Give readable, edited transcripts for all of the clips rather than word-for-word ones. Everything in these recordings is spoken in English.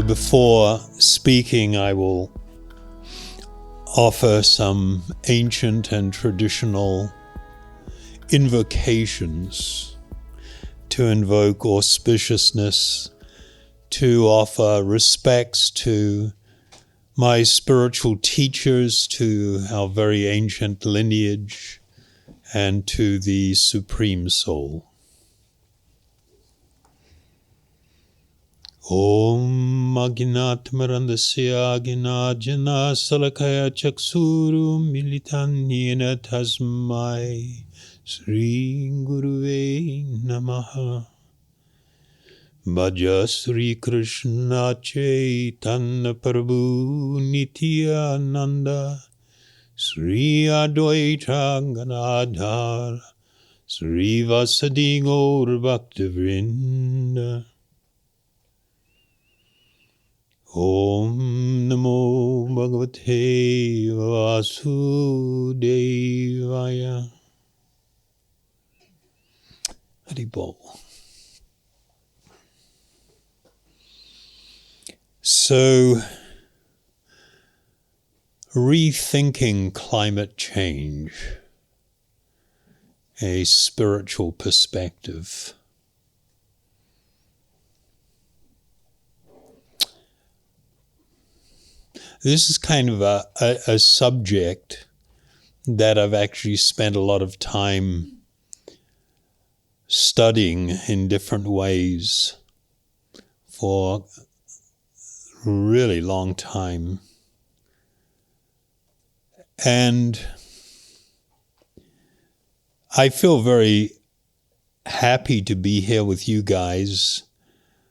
Before speaking, I will offer some ancient and traditional invocations to invoke auspiciousness, to offer respects to my spiritual teachers, to our very ancient lineage, and to the Supreme Soul. Om Agnatmarandasya Agnajana Salakaya Chaksuru Militanyena Tasmai Sri Guruve Namaha. Bhaja Sri Krishna Chaitanya Prabhu Nityananda Sri Advaita Ganadhar Sri Vasadi Gaur Bhaktivinoda. Om Namo Bhagavate Vasudevaya. Haribol. So, rethinking climate change, a spiritual perspective. This is kind of a subject that I've actually spent a lot of time studying in different ways for a really long time. And I feel very happy to be here with you guys.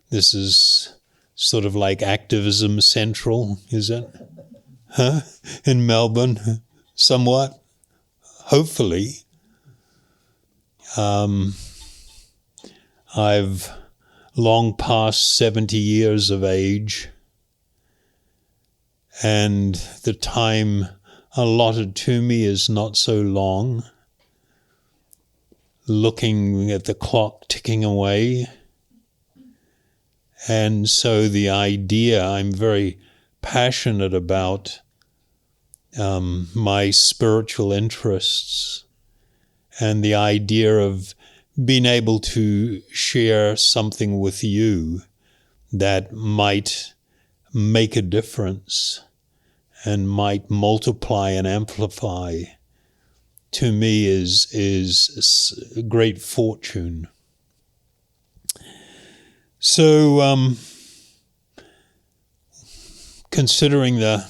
This is sort of like Activism Central, is it? Huh? In Melbourne, somewhat, hopefully. I've long passed 70 years of age, and the time allotted to me is not so long. Looking at the clock ticking away. And so the idea, I'm very passionate about my spiritual interests and the idea of being able to share something with you that might make a difference and might multiply and amplify, to me is great fortune. So, considering the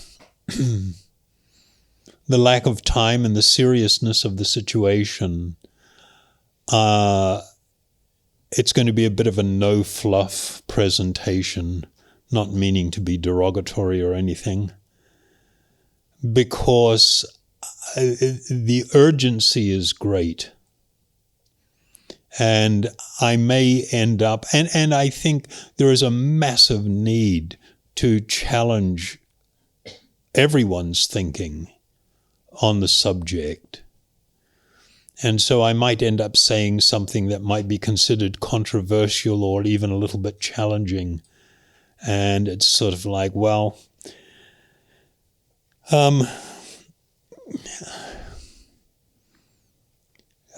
lack of time and the seriousness of the situation, it's going to be a bit of a no-fluff presentation, not meaning to be derogatory or anything, because the urgency is great. And I may end up, and I think there is a massive need to challenge everyone's thinking on the subject. And so I might end up saying something that might be considered controversial or even a little bit challenging. And it's sort of like, well,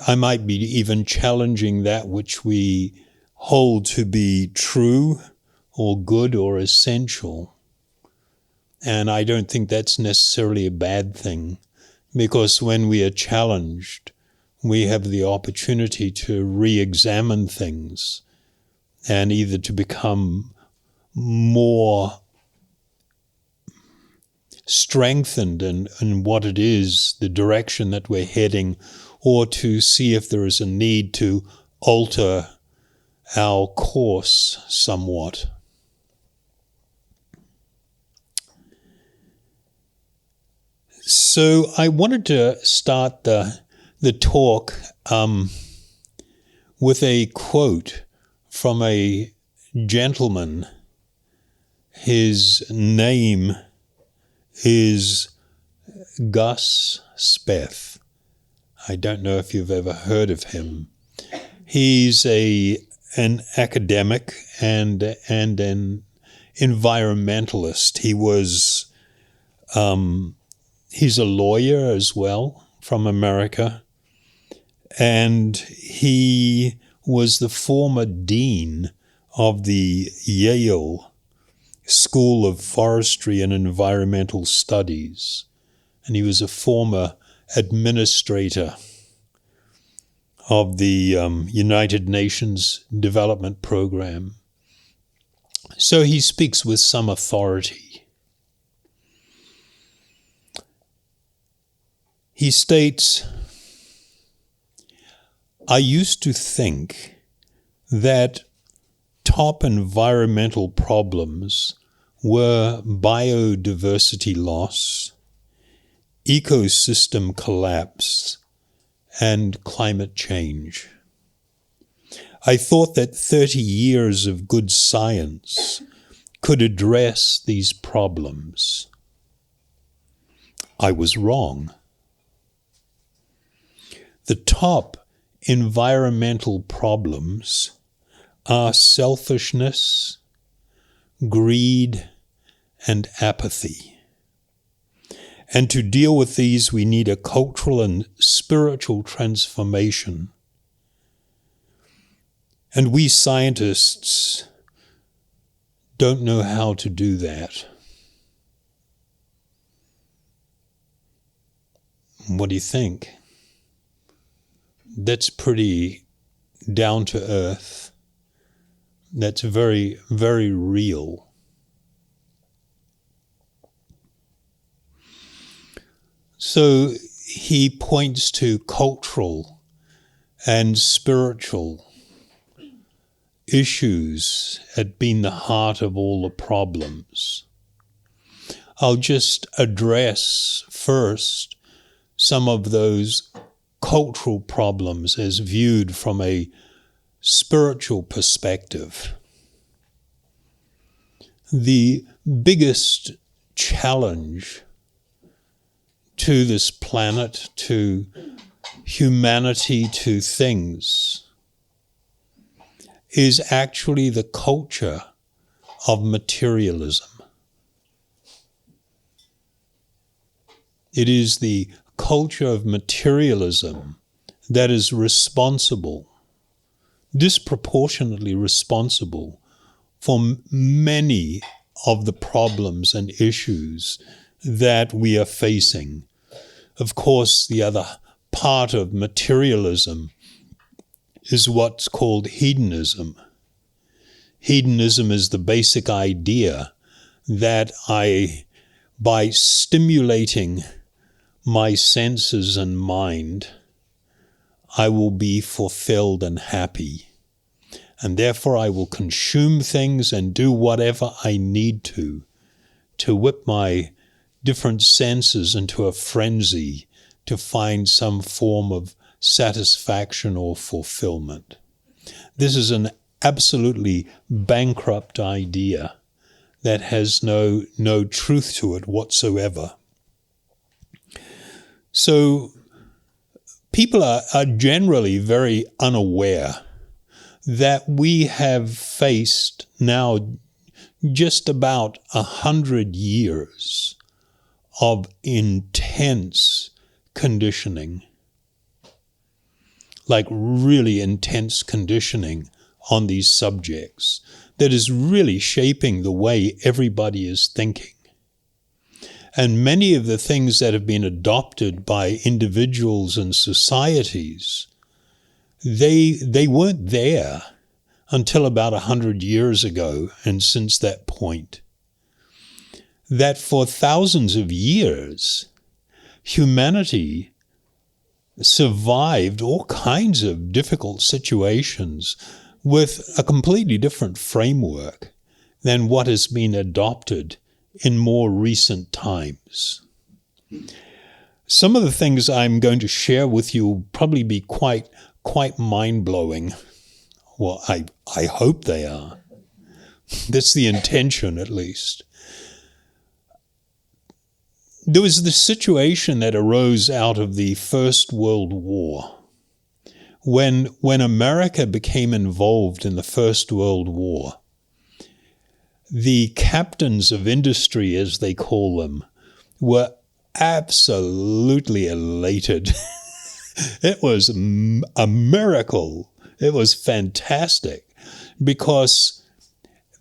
I might be even challenging that which we hold to be true or good or essential. And I don't think that's necessarily a bad thing, because when we are challenged, we have the opportunity to re-examine things and either to become more strengthened in what it is, the direction that we're heading, or to see if there is a need to alter our course somewhat. So I wanted to start the talk with a quote from a gentleman. His name is Gus Speth. I don't know if you've ever heard of him. He's an academic and an environmentalist. He's a lawyer as well from America, and he was the former dean of the Yale School of Forestry and Environmental Studies, and he was a former administrator of the United Nations Development Program. So he speaks with some authority. He states, "I used to think that top environmental problems were biodiversity loss, ecosystem collapse, and climate change. I thought that 30 years of good science could address these problems. I was wrong. The top environmental problems are selfishness, greed, and apathy. And to deal with these, we need a cultural and spiritual transformation. And we scientists don't know how to do that." What do you think? That's pretty down to earth. That's very, very real. So he points to cultural and spiritual issues as being the heart of all the problems. I'll just address first some of those cultural problems as viewed from a spiritual perspective. The biggest challenge to this planet, to humanity, to things, is actually the culture of materialism. It is the culture of materialism that is responsible, disproportionately responsible, for many of the problems and issues that we are facing. Of course, the other part of materialism is what's called hedonism. Hedonism is the basic idea that by stimulating my senses and mind, I will be fulfilled and happy. And therefore I will consume things and do whatever I need to whip my different senses into a frenzy to find some form of satisfaction or fulfillment. This is an absolutely bankrupt idea that has no truth to it whatsoever. So people are generally very unaware that we have faced now just about 100 years of intense conditioning, like really intense conditioning on these subjects that is really shaping the way everybody is thinking. And many of the things that have been adopted by individuals and societies, they weren't there until about 100 years ago, and since that point. That for thousands of years, humanity survived all kinds of difficult situations with a completely different framework than what has been adopted in more recent times. Some of the things I'm going to share with you will probably be quite mind-blowing. Well, I hope they are. That's the intention, at least. There was this situation that arose out of the First World War. When America became involved in the First World War, the captains of industry, as they call them, were absolutely elated. It was a miracle. It was fantastic because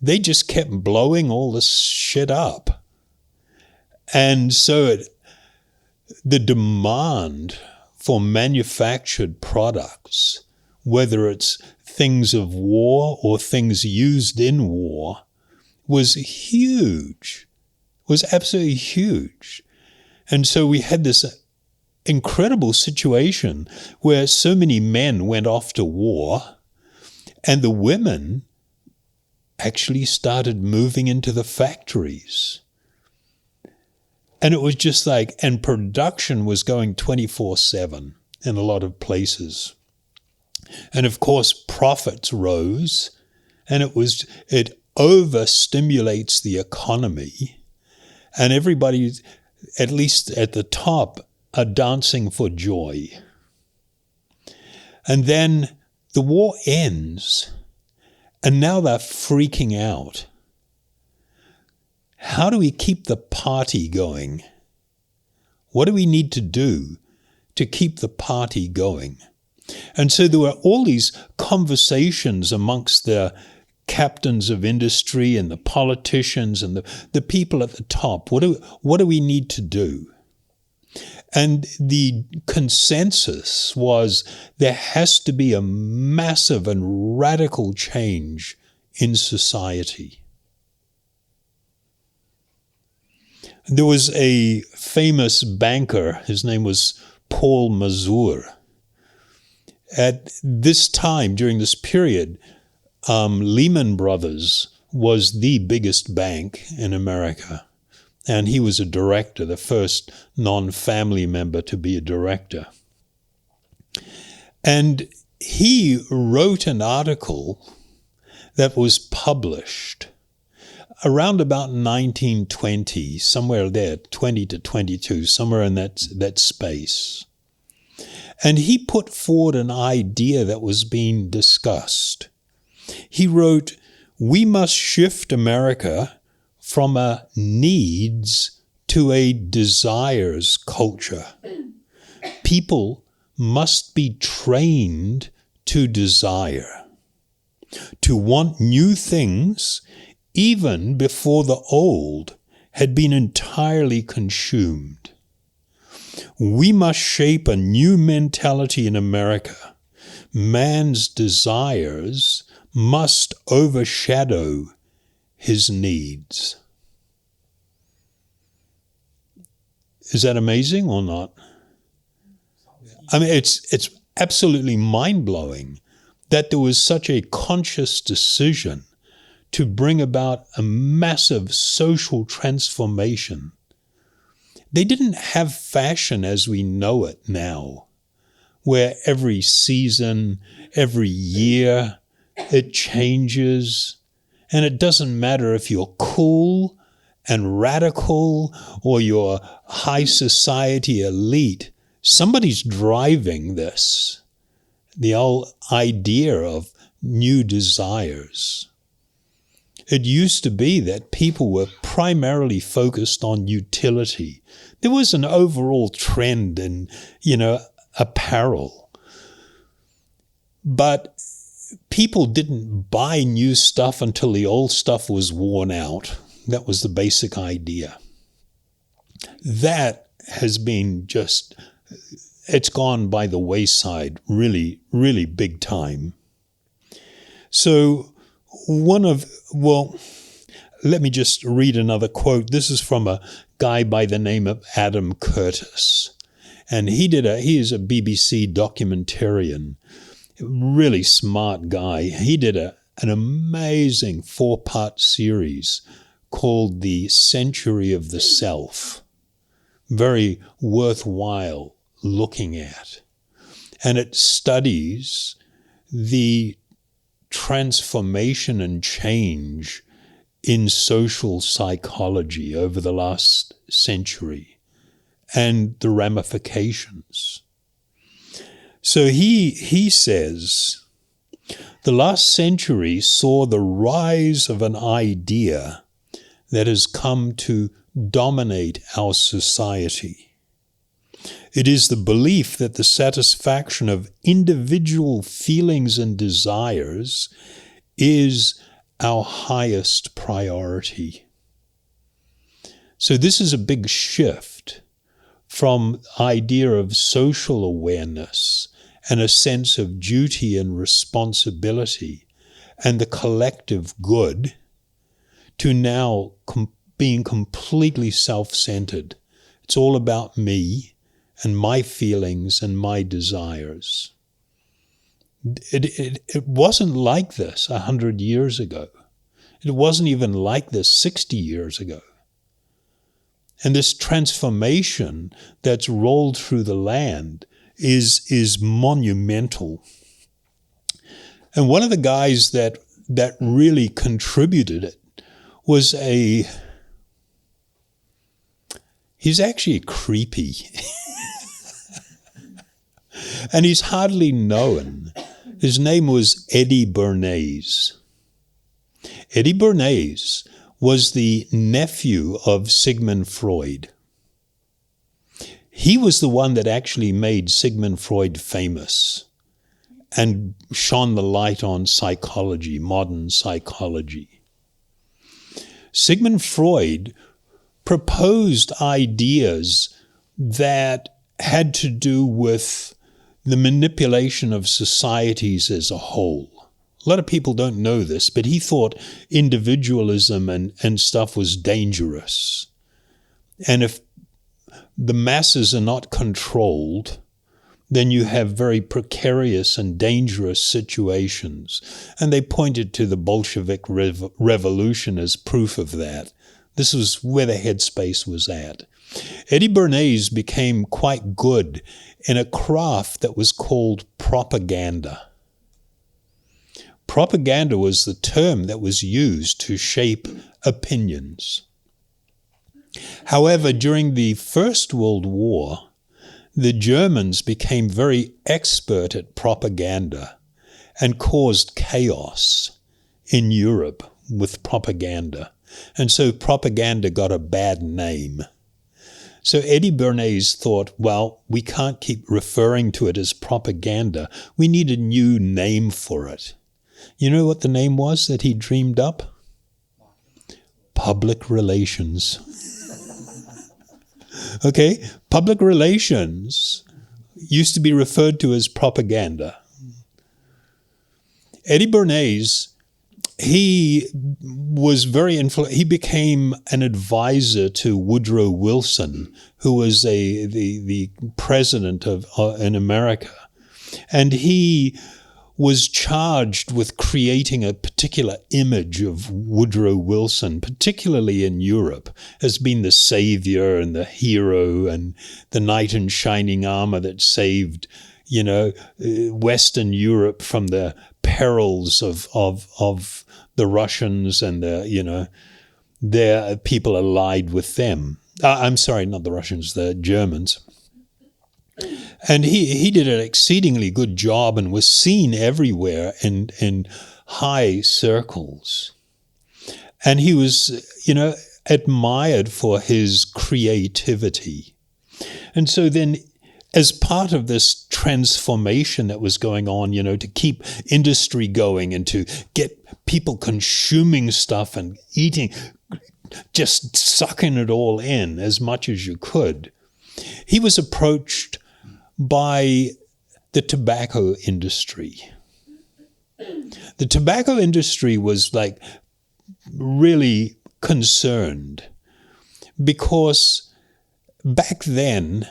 they just kept blowing all this shit up. And so the demand for manufactured products, whether it's things of war or things used in war, was huge, was absolutely huge. And so we had this incredible situation where so many men went off to war and the women actually started moving into the factories. And it was just like, and production was going 24/7 in a lot of places. And of course, profits rose, and it overstimulates the economy, and everybody, at least at the top, are dancing for joy. And then the war ends, and now they're freaking out. How do we keep the party going? What do we need to do to keep the party going? And so there were all these conversations amongst the captains of industry and the politicians and the people at the top. What do we need to do? And the consensus was there has to be a massive and radical change in society. There was a famous banker, his name was Paul Mazur. At this time, during this period, Lehman Brothers was the biggest bank in America. And he was a director, the first non-family member to be a director. And he wrote an article that was published around about 1920, somewhere there, 20 to 22, somewhere in that space. And he put forward an idea that was being discussed. He wrote, "We must shift America from a needs to a desires culture. People must be trained to desire, to want new things even before the old had been entirely consumed. We must shape a new mentality in America. Man's desires must overshadow his needs." Is that amazing or not? I mean, it's absolutely mind-blowing that there was such a conscious decision to bring about a massive social transformation. They didn't have fashion as we know it now, where every season, every year, it changes. And it doesn't matter if you're cool and radical or you're high society elite. Somebody's driving this, the whole idea of new desires. It used to be that people were primarily focused on utility. There was an overall trend in, apparel. But people didn't buy new stuff until the old stuff was worn out. That was the basic idea. That has been it's gone by the wayside really, really big time. So let me just read another quote. This is from a guy by the name of Adam Curtis. And he is a BBC documentarian, really smart guy. He did an amazing 4-part series called The Century of the Self. Very worthwhile looking at. And it studies the transformation and change in social psychology over the last century and the ramifications. So he says The last century saw the rise of an idea that has come to dominate our society. It is the belief that the satisfaction of individual feelings and desires is our highest priority. So this is a big shift from idea of social awareness and a sense of duty and responsibility and the collective good to now being completely self-centered. It's all about me and my feelings and my desires. It wasn't like this 100 years ago. It wasn't even like this 60 years ago. And this transformation that's rolled through the land is monumental. And one of the guys that really contributed it was he's actually creepy. And he's hardly known. His name was Eddie Bernays. Eddie Bernays was the nephew of Sigmund Freud. He was the one that actually made Sigmund Freud famous and shone the light on psychology, modern psychology. Sigmund Freud proposed ideas that had to do with the manipulation of societies as a whole. A lot of people don't know this, but he thought individualism and stuff was dangerous. And if the masses are not controlled, then you have very precarious and dangerous situations. And they pointed to the Bolshevik revolution as proof of that. This was where the headspace was at. Eddie Bernays became quite good in a craft that was called propaganda. Propaganda was the term that was used to shape opinions. However, during the First World War, the Germans became very expert at propaganda and caused chaos in Europe with propaganda. And so propaganda got a bad name. So Eddie Bernays thought, well, we can't keep referring to it as propaganda. We need a new name for it. You know what the name was that he dreamed up? Public relations. Okay, public relations used to be referred to as propaganda. Eddie Bernays, he was very influential. He became an advisor to Woodrow Wilson, who was the president of in America, and he was charged with creating a particular image of Woodrow Wilson, particularly in Europe, as being the savior and the hero and the knight in shining armor that saved, Western Europe from the perils of the Russians and their people allied with them. I'm sorry, not the Russians, the Germans. And he did an exceedingly good job and was seen everywhere in high circles. And he was, admired for his creativity. And so then, as part of this transformation that was going on, to keep industry going and to get people consuming stuff and eating, just sucking it all in as much as you could, he was approached by the tobacco industry. The tobacco industry was really concerned because back then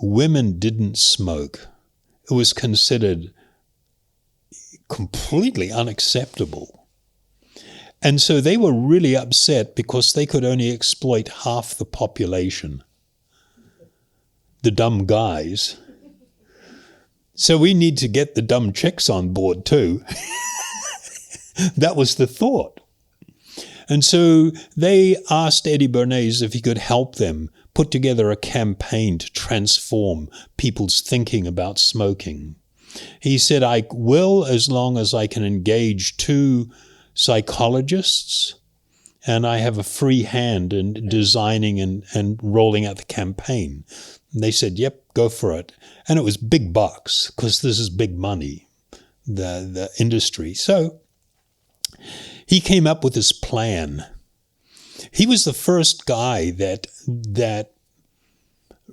women didn't smoke. It was considered completely unacceptable. And so they were really upset because they could only exploit half the population, the dumb guys. So we need to get the dumb chicks on board too. That was the thought. And so they asked Eddie Bernays if he could help them put together a campaign to transform people's thinking about smoking. He said, I will as long as I can engage 2 psychologists and I have a free hand in designing and rolling out the campaign. And they said, yep, go for it. And it was big bucks because this is big money, the industry. So he came up with this plan. He was the first guy that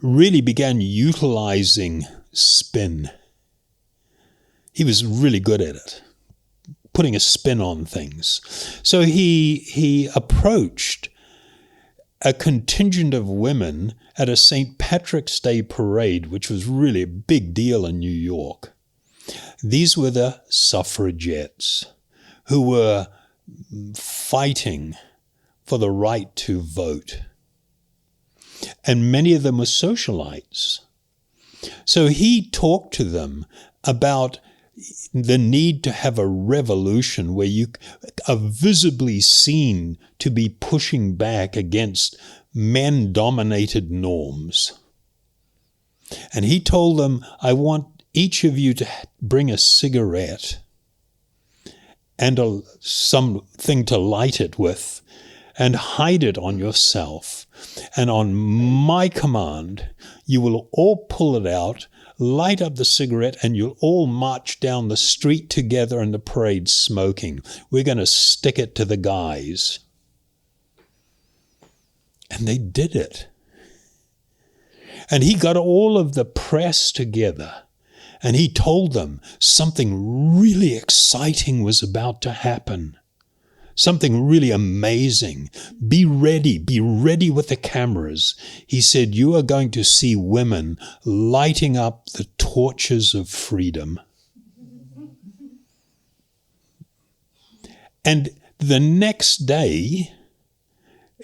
really began utilizing spin. He was really good at it, putting a spin on things. So he approached a contingent of women at a St. Patrick's Day parade, which was really a big deal in New York. These were the suffragettes who were fighting for the right to vote. And many of them were socialites. So he talked to them about the need to have a revolution where you are visibly seen to be pushing back against men-dominated norms. And he told them, I want each of you to bring a cigarette and something to light it with and hide it on yourself. And on my command, you will all pull it out, light up the cigarette, and you'll all march down the street together in the parade smoking. We're going to stick it to the guys. And they did it. And he got all of the press together, and he told them something really exciting was about to happen. Something really amazing. Be ready with the cameras. He said, you are going to see women lighting up the torches of freedom. And the next day,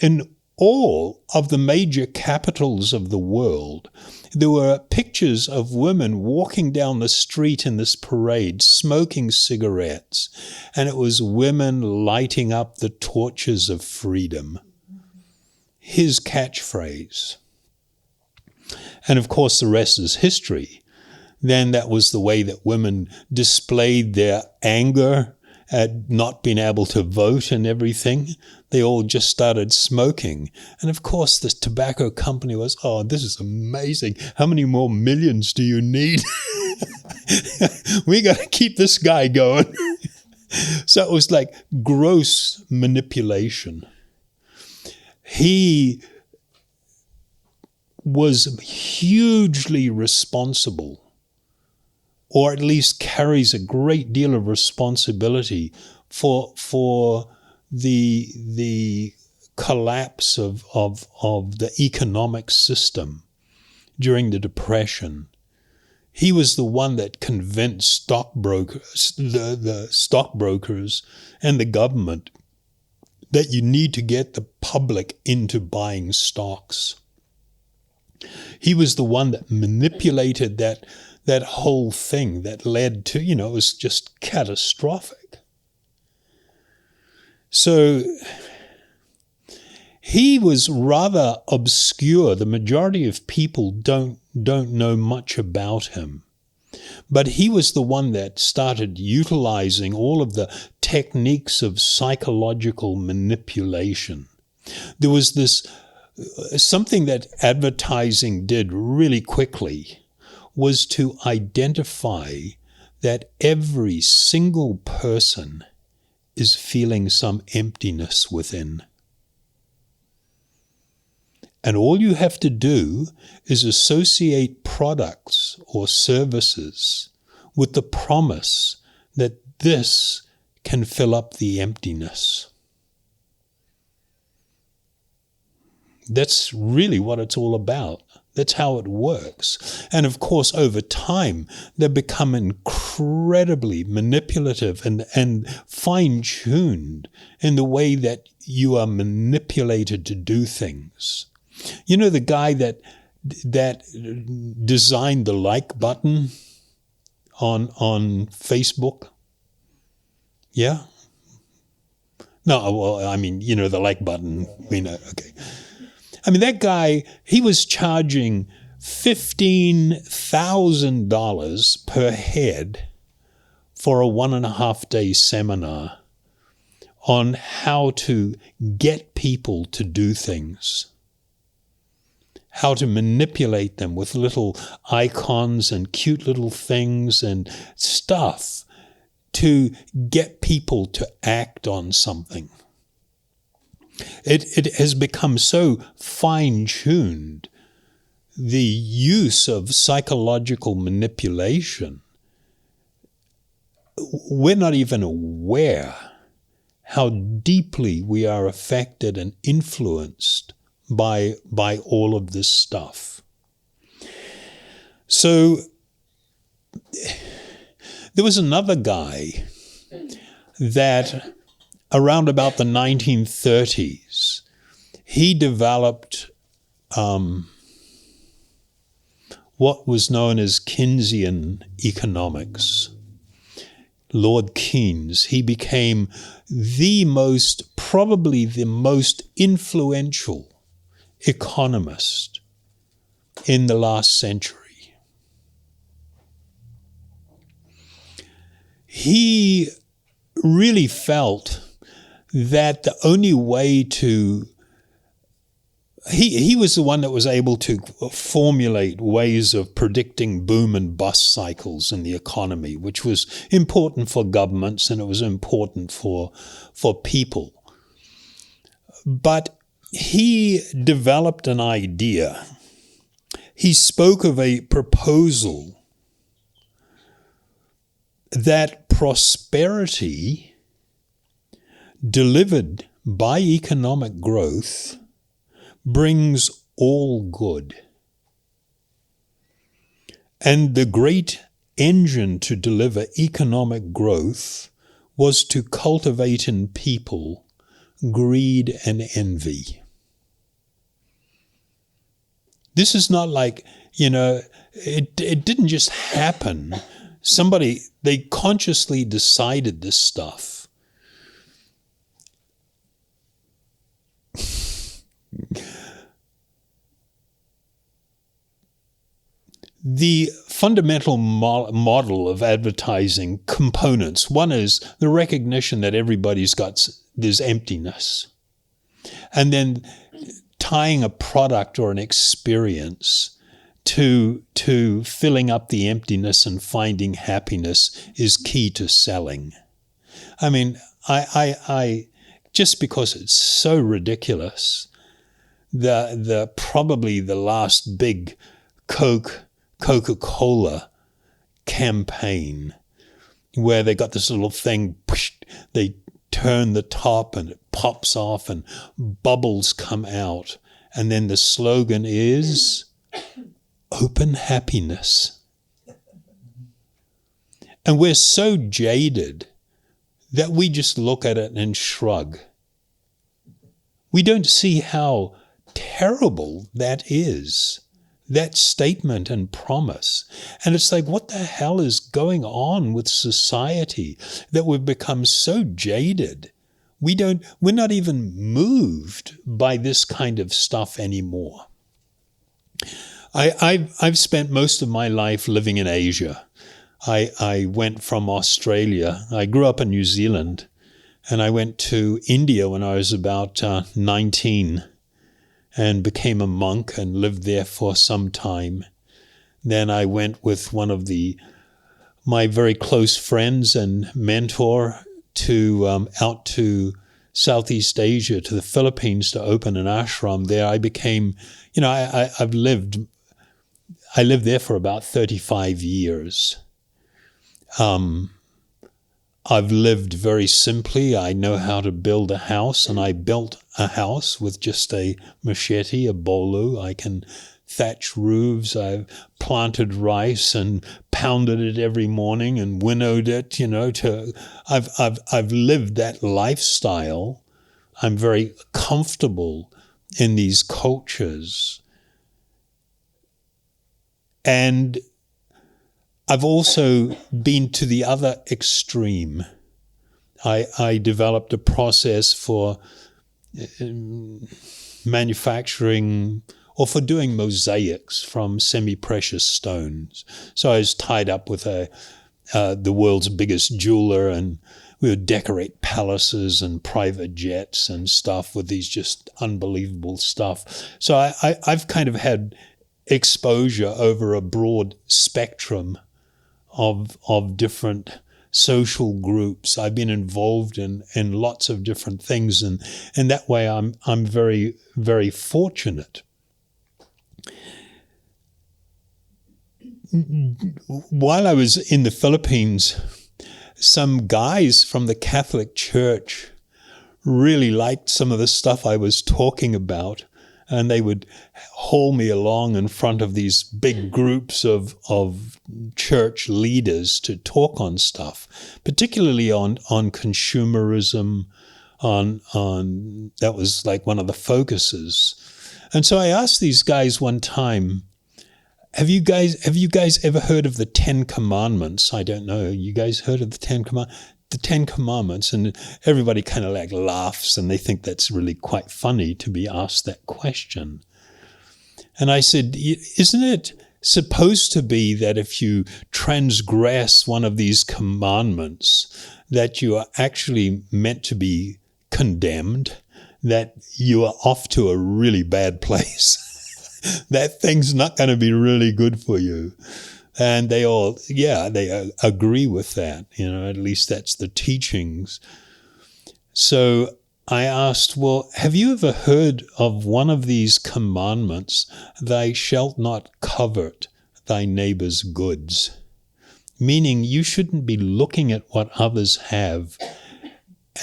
in all of the major capitals of the world, there were pictures of women walking down the street in this parade, smoking cigarettes, and it was women lighting up the torches of freedom. His catchphrase. And of course, the rest is history. Then that was the way that women displayed their anger at not being able to vote and everything. They all just started smoking. And of course, this tobacco company was, oh, this is amazing. How many more millions do you need? We got to keep this guy going. So it was like gross manipulation. He was hugely responsible, or at least carries a great deal of responsibility for the collapse of the economic system during the Depression. He was the one that convinced stockbrokers, the stockbrokers and the government that you need to get the public into buying stocks. He was the one that manipulated that whole thing that led to, it was just catastrophic. So he was rather obscure. The majority of people don't know much about him. But he was the one that started utilizing all of the techniques of psychological manipulation. There was this something that advertising did really quickly was to identify that every single person is feeling some emptiness within. And all you have to do is associate products or services with the promise that this can fill up the emptiness. That's really what it's all about. That's how it works. And of course, over time, they become incredibly manipulative and fine-tuned in the way that you are manipulated to do things. You know the guy that designed the like button on Facebook? Yeah? No, well, I mean, the like button. We know, okay. I mean, that guy, he was charging $15,000 per head for a 1.5-day seminar on how to get people to do things, how to manipulate them with little icons and cute little things and stuff to get people to act on something. It has become so fine-tuned, the use of psychological manipulation. We're not even aware how deeply we are affected and influenced by all of this stuff. So there was another guy that around about the 1930s, he developed what was known as Keynesian economics. Lord Keynes. He became probably the most influential economist in the last century. He really felt that the only way to He was the one that was able to formulate ways of predicting boom and bust cycles in the economy, which was important for governments and it was important for people. But he developed an idea. He spoke of a proposal that prosperity delivered by economic growth brings all good. And the great engine to deliver economic growth was to cultivate in people greed and envy. This is not like, it didn't just happen. They consciously decided this stuff. The fundamental model of advertising components, one is the recognition that there's emptiness. And then tying a product or an experience to filling up the emptiness and finding happiness is key to selling. I mean, I just because it's so ridiculous, probably the last big Coca-Cola campaign where they got this little thing, they turn the top and it pops off and bubbles come out. And then the slogan is open happiness. And we're so jaded that we just look at it and shrug. We don't see how terrible that is. That statement and promise. And it's like, what the hell is going on with society that we've become so jaded? We're not even moved by this kind of stuff anymore. I've spent most of my life living in Asia. I went from Australia. I grew up in New Zealand, and I went to India when I was about 19. And became a monk and lived there for some time. Then I went with one of my very close friends and mentor out to Southeast Asia, to the Philippines, to open an ashram there. I became, I lived there for about 35 years. I've lived very simply. I know how to build a house, and I built a house with just a machete, a bolu. I can thatch roofs. I've planted rice and pounded it every morning and winnowed it. I've lived that lifestyle. I'm very comfortable in these cultures, and I've also been to the other extreme. I developed a process for manufacturing or for doing mosaics from semi-precious stones. So I was tied up with the world's biggest jeweler, and we would decorate palaces and private jets and stuff with these just unbelievable stuff. So I've kind of had exposure over a broad spectrum of different social groups. I've been involved in lots of different things, and that way I'm very, very fortunate. While I was in the Philippines, some guys from the Catholic Church really liked some of the stuff I was talking about, and they would haul me along in front of these big groups of church leaders to talk on stuff, particularly on consumerism, on that was like one of the focuses. And so I asked these guys one time, have you guys ever heard of the Ten Commandments? I don't know. You guys heard of the Ten Commandments? And everybody kind of like laughs, and they think that's really quite funny to be asked that question. And I said, isn't it supposed to be that if you transgress one of these commandments, that you are actually meant to be condemned, that you are off to a really bad place? That thing's not going to be really good for you. And they all, they agree with that. At least that's the teachings. So I asked, well, have you ever heard of one of these commandments, thou shalt not covet thy neighbor's goods? Meaning you shouldn't be looking at what others have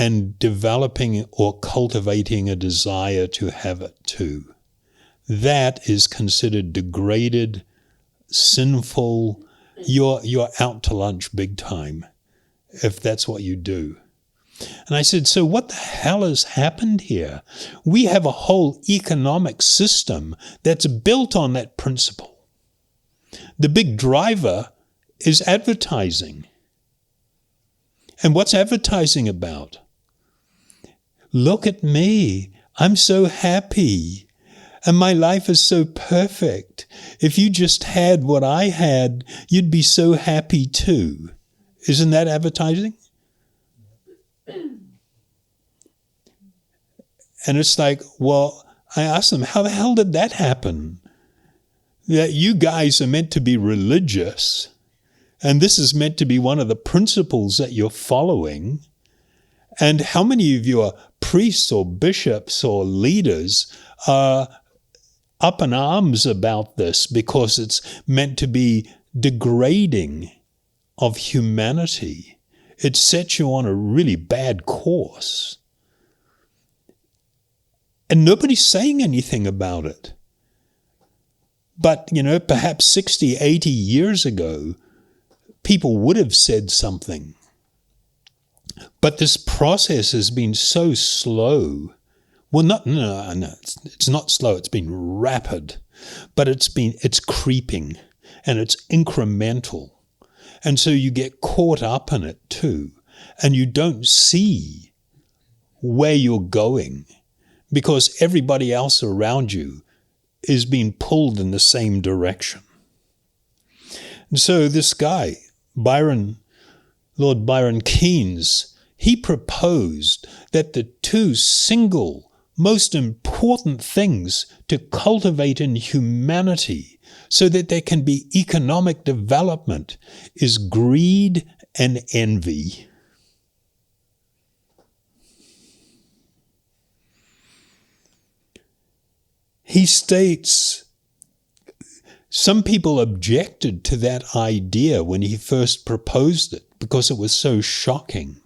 and developing or cultivating a desire to have it too. That is considered degraded, sinful. You're out to lunch big time if that's what you do. And I said, so what the hell has happened here? We have a whole economic system that's built on that principle. The big driver is advertising. And what's advertising about? Look at me. I'm so happy. And my life is so perfect. If you just had what I had, you'd be so happy too. Isn't that advertising? And it's like, well, I asked them, how the hell did that happen? That you guys are meant to be religious, and this is meant to be one of the principles that you're following. And how many of you are priests or bishops or leaders are up in arms about this because it's meant to be degrading of humanity? It sets you on a really bad course. And nobody's saying anything about it. But, perhaps 60, 80 years ago, people would have said something. But this process has been so slow. Well, no, it's not slow. It's been rapid, but it's creeping, and it's incremental. And so you get caught up in it too, and you don't see where you're going because everybody else around you is being pulled in the same direction. And so this guy, Lord Byron Keynes, he proposed that the two single most important things to cultivate in humanity so that there can be economic development is greed and envy. He states, some people objected to that idea when he first proposed it because it was so shocking.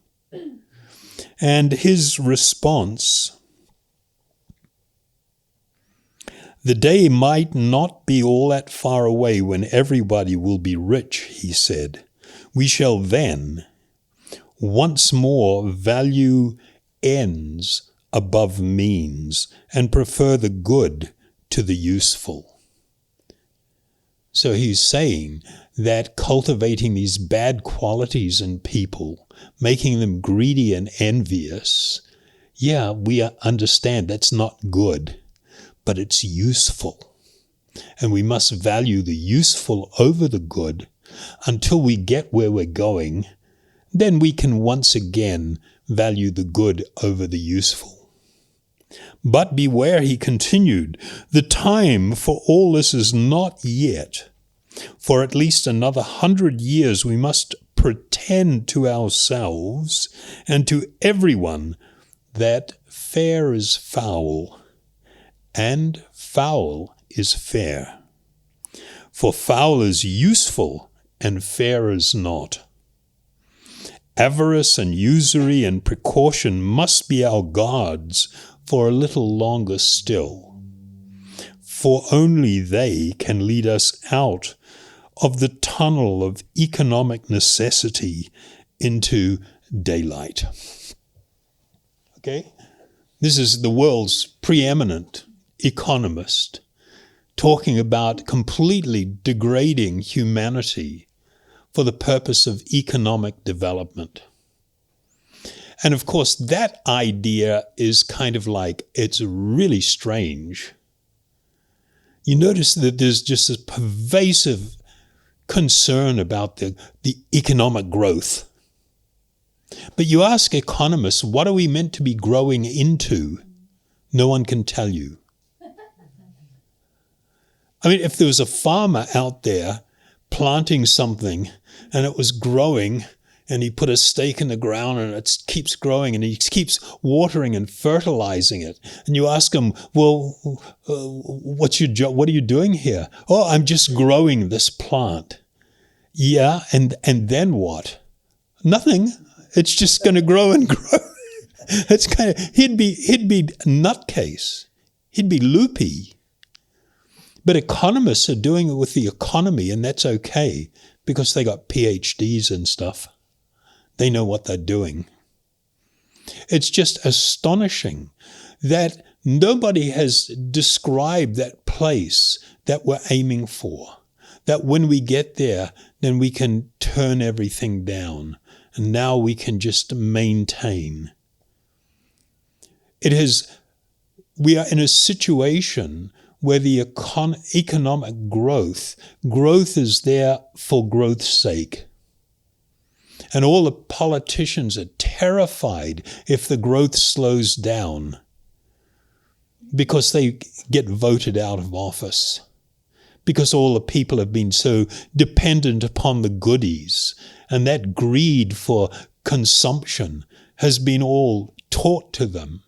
And his response, the day might not be all that far away when everybody will be rich, he said. We shall then once more value ends above means and prefer the good to the useful. So he's saying that cultivating these bad qualities in people, making them greedy and envious, we understand that's not good, but it's useful. and we must value the useful over the good until we get where we're going. Then we can once again value the good over the useful. But beware, he continued, the time for all this is not yet. For at least another 100 years we must pretend to ourselves and to everyone that fair is foul, and foul is fair. For foul is useful, and fair is not. Avarice and usury and precaution must be our guards for a little longer still, for only they can lead us out of the tunnel of economic necessity into daylight. Okay? This is the world's preeminent economist talking about completely degrading humanity for the purpose of economic development. And of course, that idea is kind of like, it's really strange. You notice that there's just this pervasive concern about the economic growth. But you ask economists, what are we meant to be growing into? No one can tell you. I mean, if there was a farmer out there planting something and it was growing and he put a stake in the ground and it keeps growing and he keeps watering and fertilizing it, and you ask him, well, what's your job? What are you doing here? Oh, I'm just growing this plant. Yeah, and then what? Nothing. It's just going to grow and grow. It's kind of, he'd be nutcase. He'd be loopy. But economists are doing it with the economy, and that's okay because they got PhDs and stuff. They know what they're doing. It's just astonishing that nobody has described that place that we're aiming for, that when we get there, then we can turn everything down, and now we can just maintain. We are in a situation where the economic growth is there for growth's sake. And all the politicians are terrified if the growth slows down because they get voted out of office, because all the people have been so dependent upon the goodies, and that greed for consumption has been all taught to them.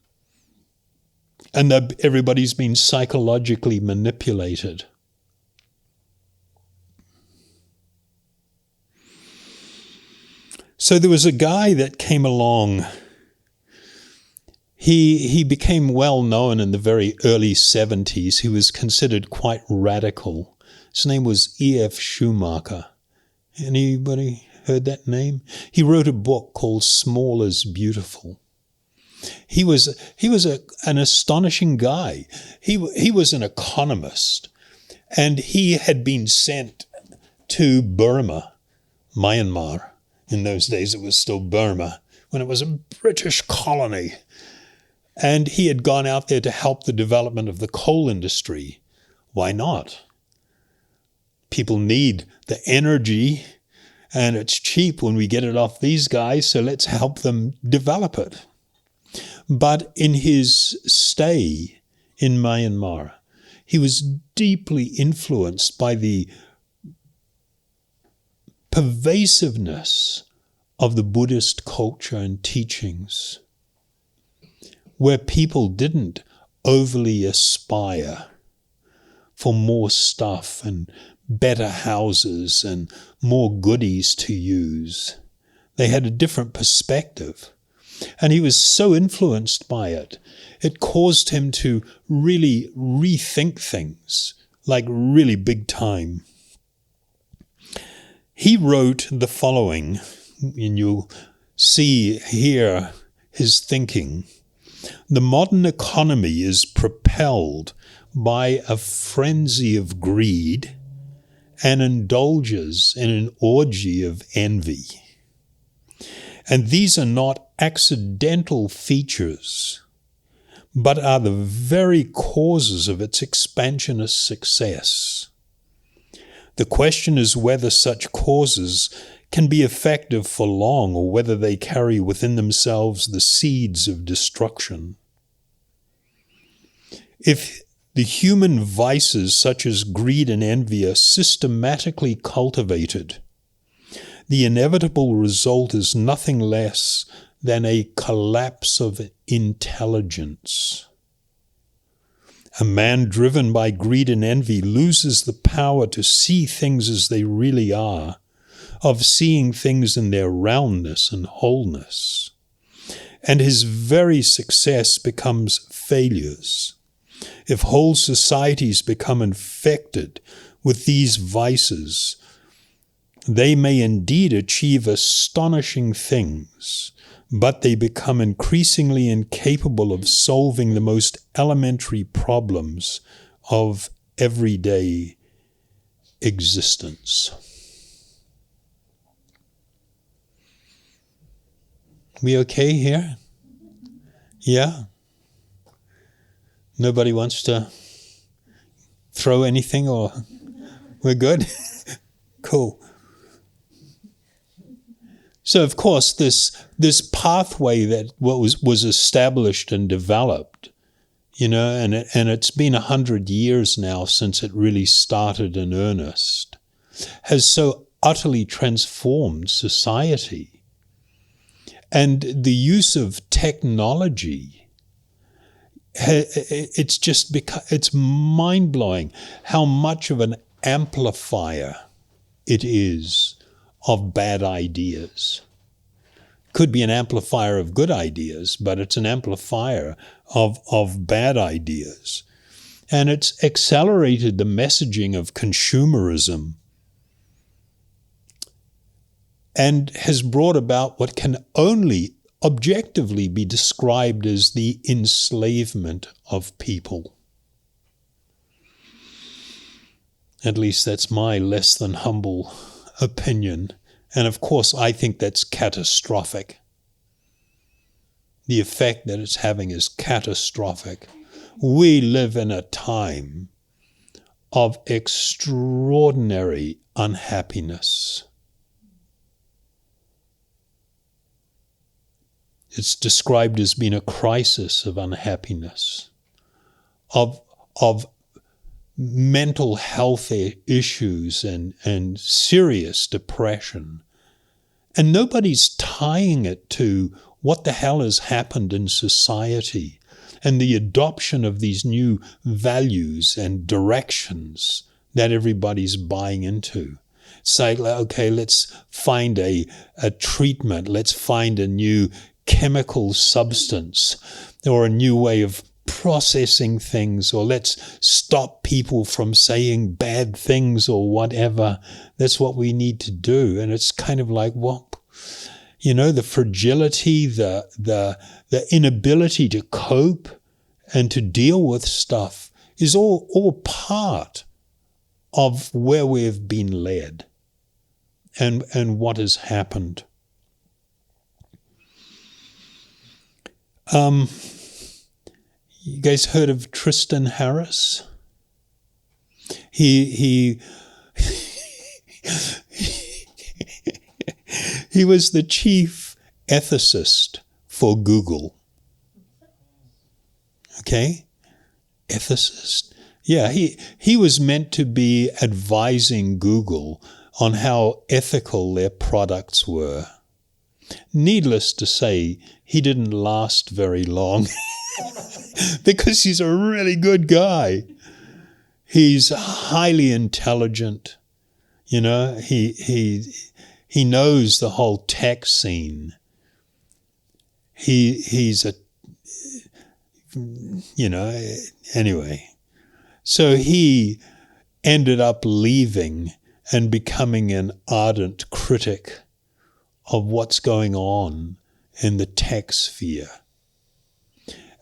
And everybody's been psychologically manipulated. So there was a guy that came along. He became well known in the very early 70s. He was considered quite radical. His name was E.F. Schumacher. Anybody heard that name? He wrote a book called Small is Beautiful. He was an astonishing guy. He was an economist, and he had been sent to Burma, Myanmar. In those days it was still Burma, when it was a British colony. And he had gone out there to help the development of the coal industry. Why not? People need the energy, and it's cheap when we get it off these guys, so let's help them develop it. But in his stay in Myanmar, he was deeply influenced by the pervasiveness of the Buddhist culture and teachings, where people didn't overly aspire for more stuff and better houses and more goodies to use. They had a different perspective. And he was so influenced by it, it caused him to really rethink things, like really big time. He wrote the following, and you'll see here his thinking. The modern economy is propelled by a frenzy of greed and indulges in an orgy of envy. And these are not accidental features, but are the very causes of its expansionist success. The question is whether such causes can be effective for long, or whether they carry within themselves the seeds of destruction. If the human vices such as greed and envy are systematically cultivated, the inevitable result is nothing less than a collapse of intelligence. A man driven by greed and envy loses the power to see things as they really are, of seeing things in their roundness and wholeness. And his very success becomes failures. If whole societies become infected with these vices, they may indeed achieve astonishing things, but they become increasingly incapable of solving the most elementary problems of everyday existence. We okay here? Yeah? Nobody wants to throw anything, or we're good? Cool. So, of course, this pathway that was established and developed, and it's been 100 years now since it really started in earnest, has so utterly transformed society. And the use of technology, it's mind-blowing how much of an amplifier it is of bad ideas. Could be an amplifier of good ideas, but it's an amplifier of bad ideas. And it's accelerated the messaging of consumerism and has brought about what can only objectively be described as the enslavement of people. At least that's my less than humble opinion. And of course, I think that's catastrophic. The effect that it's having is catastrophic. We live in a time of extraordinary unhappiness. It's described as being a crisis of unhappiness, of mental health issues and serious depression. And nobody's tying it to what the hell has happened in society and the adoption of these new values and directions that everybody's buying into. It's like, okay, let's find a treatment. Let's find a new chemical substance or a new way of processing things, or let's stop people from saying bad things or whatever. That's what we need to do. And it's kind of like, well, the fragility, the inability to cope and to deal with stuff is all part of where we've been led and what has happened. You guys heard of Tristan Harris? He he was the chief ethicist for Google. Okay? Ethicist? Yeah, he was meant to be advising Google on how ethical their products were. Needless to say, he didn't last very long because he's a really good guy. He's highly intelligent. He knows the whole tech scene. He's anyway. So he ended up leaving and becoming an ardent critic of what's going on in the tech sphere.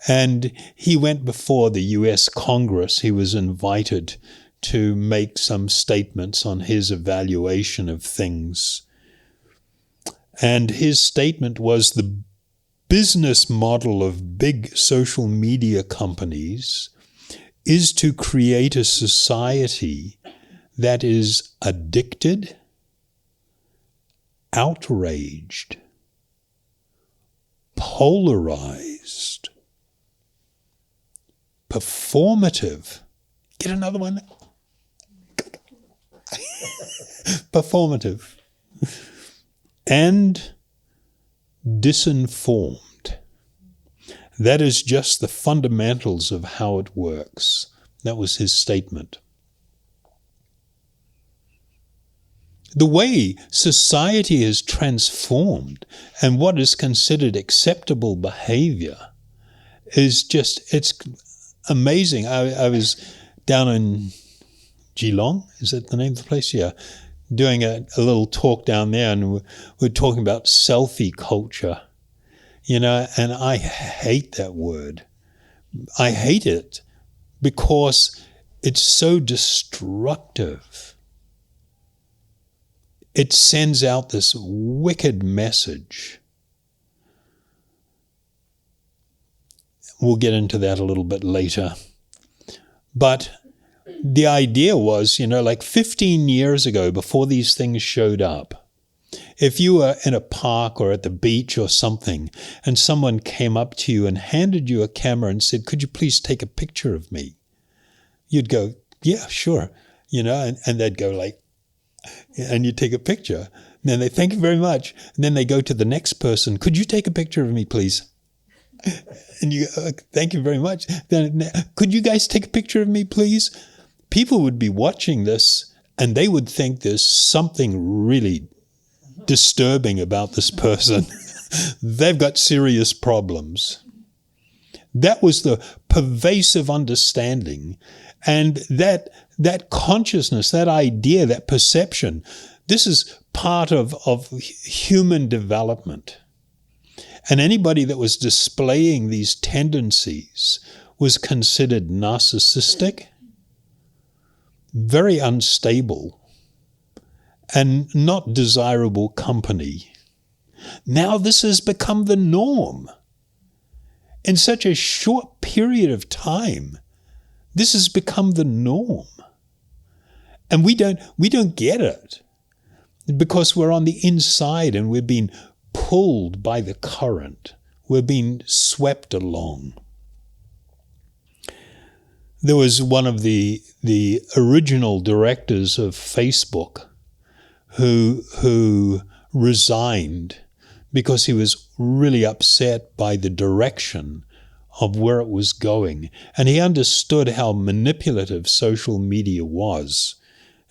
And he went before the US Congress. He was invited to make some statements on his evaluation of things. And his statement was the business model of big social media companies is to create a society that is addicted, outraged, polarized, performative. Get another one. Performative. And disinformed. That is just the fundamentals of how it works. That was his statement. The way society is transformed and what is considered acceptable behavior is just, it's amazing. I was down in Geelong, is that the name of the place? Yeah. Doing a little talk down there, and we're talking about selfie culture, and I hate that word. I hate it because it's so destructive. It sends out this wicked message. We'll get into that a little bit later. But the idea was, like 15 years ago, before these things showed up, if you were in a park or at the beach or something, and someone came up to you and handed you a camera and said, "Could you please take a picture of me?" You'd go, "Yeah, sure." And they'd go like, and you take a picture. And then they thank you very much. And then they go to the next person. "Could you take a picture of me, please?" And you go, "Thank you very much." Then, "Could you guys take a picture of me, please?" People would be watching this and they would think there's something really disturbing about this person. They've got serious problems. That was the pervasive understanding. And that consciousness, that idea, that perception, this is part of human development. And anybody that was displaying these tendencies was considered narcissistic, very unstable, and not desirable company. Now this has become the norm. In such a short period of time, this has become the norm. And we don't get it because we're on the inside and we're being pulled by the current. We're being swept along. There was one of the original directors of Facebook who resigned because he was really upset by the direction of where it was going. And he understood how manipulative social media was.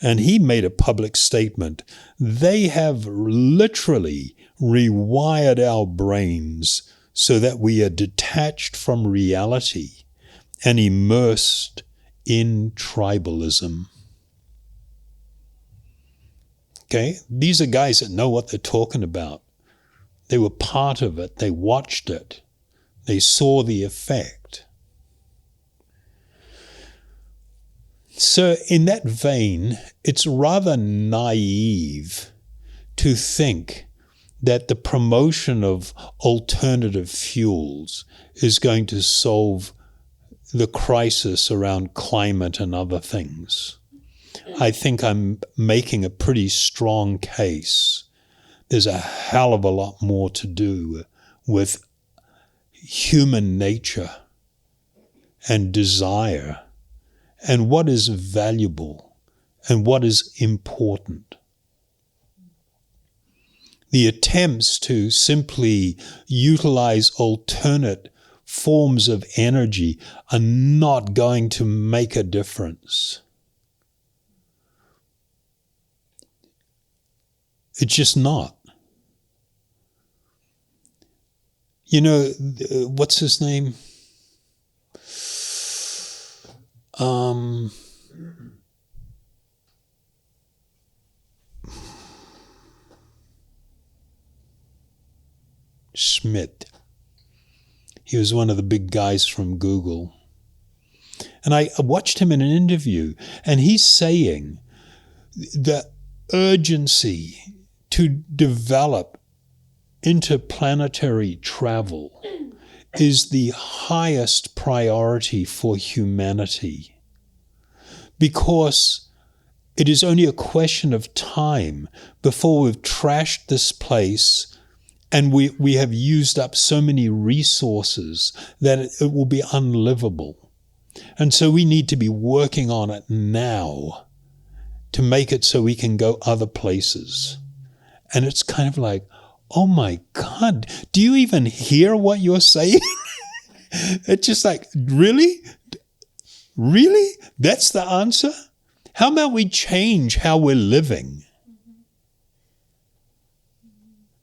And he made a public statement. They have literally rewired our brains so that we are detached from reality and immersed in tribalism. Okay? These are guys that know what they're talking about. They were part of it. They watched it. They saw the effect. So in that vein, it's rather naive to think that the promotion of alternative fuels is going to solve the crisis around climate and other things. I think I'm making a pretty strong case. There's a hell of a lot more to do with human nature and desire and what is valuable and what is important. The attempts to simply utilize alternate forms of energy are not going to make a difference. It's just not. What's his name? Schmidt. He was one of the big guys from Google. And I watched him in an interview, and he's saying the urgency to develop interplanetary travel is the highest priority for humanity, because it is only a question of time before we've trashed this place and we have used up so many resources that it will be unlivable. And so we need to be working on it now to make it so we can go other places. And it's kind of like, oh my God, do you even hear what you're saying? It's just like, really? Really? That's the answer? How about we change how we're living?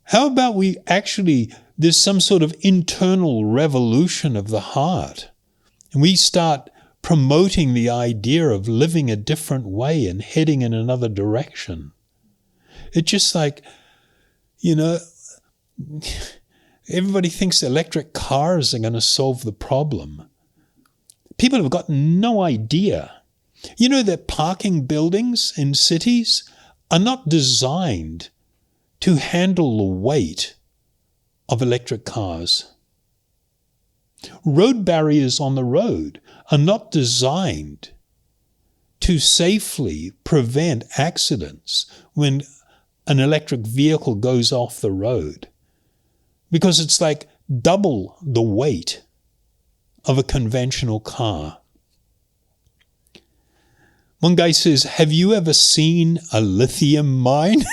How about we actually, there's some sort of internal revolution of the heart, and we start promoting the idea of living a different way and heading in another direction. It's just like, everybody thinks electric cars are going to solve the problem. People have got no idea. You know that parking buildings in cities are not designed to handle the weight of electric cars. Road barriers on the road are not designed to safely prevent accidents when an electric vehicle goes off the road, because it's like double the weight of a conventional car. One guy says, have you ever seen a lithium mine?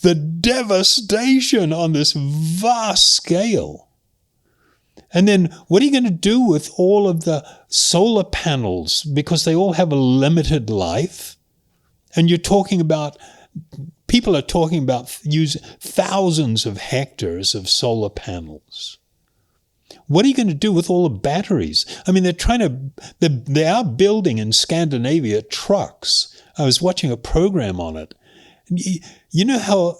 The devastation on this vast scale. And then what are you going to do with all of the solar panels? Because they all have a limited life. And you're talking about, people are talking about using thousands of hectares of solar panels. What are you going to do with all the batteries? I mean, they are building in Scandinavia trucks. I was watching a program on it. You know how